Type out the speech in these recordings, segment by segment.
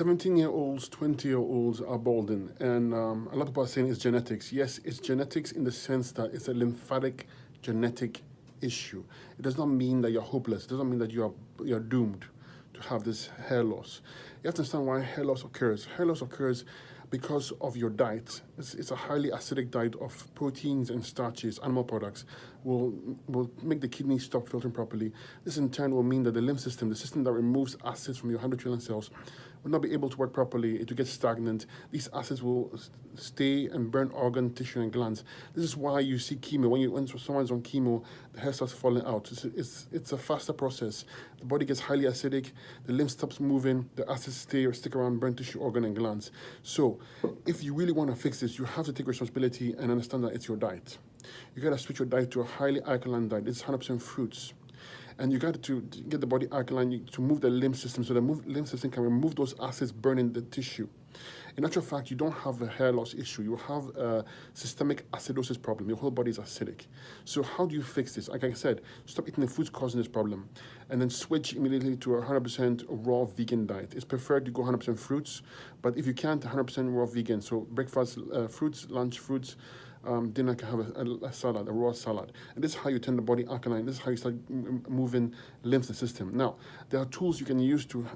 17-year-olds, 20-year-olds are balding, and a lot of people are saying it's genetics. Yes, it's genetics in the sense that it's a lymphatic genetic issue. It does not mean that you're hopeless. It doesn't mean that you're doomed to have this hair loss. You have to understand why hair loss occurs. Hair loss occurs because of your diet. It's a highly acidic diet of proteins and starches, animal products, will make the kidneys stop filtering properly. This in turn will mean that the lymph system, the system that removes acids from your 100 trillion cells, will not be able to work properly. It will get stagnant. These acids will stay and burn organ, tissue, and glands. This is why you see chemo. When someone's on chemo, the hair starts falling out. It's a faster process. The body gets highly acidic. The lymph stops moving. The acids stick around, burn tissue, organ, and glands. So, if you really want to fix this, you have to take responsibility and understand that it's your diet. You got to switch your diet to a highly alkaline diet. It's 100% fruits. And you got to get the body alkaline to move the lymph system so the lymph system can remove those acids burning the tissue. In actual fact, you don't have a hair loss issue. You have a systemic acidosis problem. Your whole body is acidic. So how do you fix this? Like I said, stop eating the foods causing this problem and then switch immediately to a 100% raw vegan diet. It's preferred to go 100% fruits, but if you can't, 100% raw vegan. So breakfast, fruits, lunch, fruits, dinner can have a salad, a raw salad. And this is how you turn the body alkaline. This is how you start moving lymph system. Now, there are tools you can use to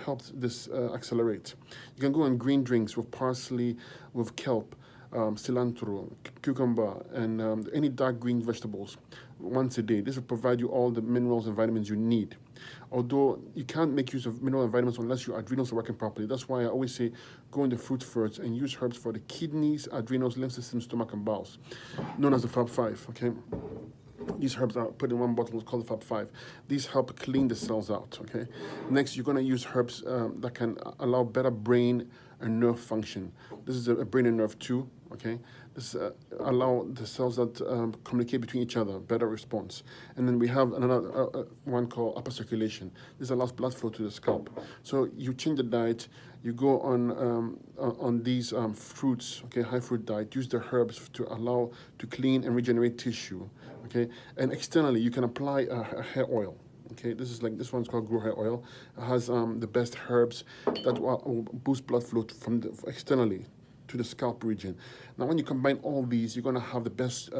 help this accelerate. You can go on green drinks with parsley, with kelp, cilantro, cucumber, and any dark green vegetables once a day. This will provide you all the minerals and vitamins you need. Although you can't make use of mineral and vitamins unless your adrenals are working properly. That's why I always say go into fruit first and use herbs for the kidneys, adrenals, lymph system, stomach, and bowels, known as the Fab 5, okay? These herbs are put in one bottle called the Fab 5. These help clean the cells out, okay? Next, you're gonna use herbs that can allow better brain and nerve function. This is a brain and nerve 2, okay? This allow the cells that communicate between each other, better response. And then we have another one called upper circulation. This allows blood flow to the scalp. So you change the diet, you go on these fruits, okay, high fruit diet, use the herbs to allow to clean and regenerate tissue, okay? And externally, you can apply a hair oil. Okay, this one's called Grow Hair Oil. It has the best herbs that will boost blood flow from externally to the scalp region. Now, when you combine all these, you're going to have the best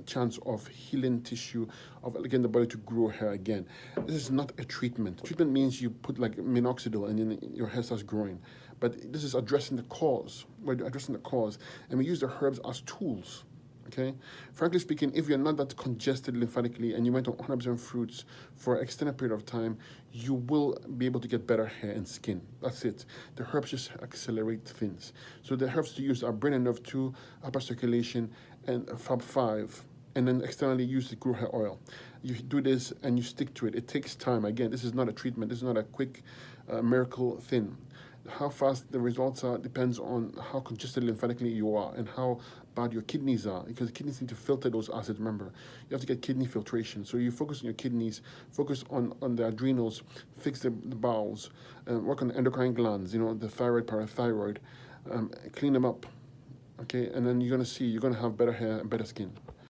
chance of healing tissue, of again the body to grow hair again. This is not a treatment. Treatment means you put like minoxidil and then your hair starts growing. But this is addressing the cause. We're addressing the cause, and we use the herbs as tools. Okay, frankly speaking, if you're not that congested lymphatically and you went on 100% fruits for an extended period of time, you will be able to get better hair and skin. That's it. The herbs just accelerate things. So the herbs to use are brain and nerve 2, upper circulation, and Fab 5. And then externally use the Grow Hair Oil. You do this and you stick to it. It takes time. Again, this is not a treatment. This is not a quick miracle thing. How fast the results are depends on how congested lymphatically you are and how bad your kidneys are, because the kidneys need to filter those acids. Remember, you have to get kidney filtration. So you focus on your kidneys, focus on the adrenals, fix the bowels, work on the endocrine glands, you know, the thyroid, parathyroid, clean them up, okay? And then you're going to have better hair and better skin.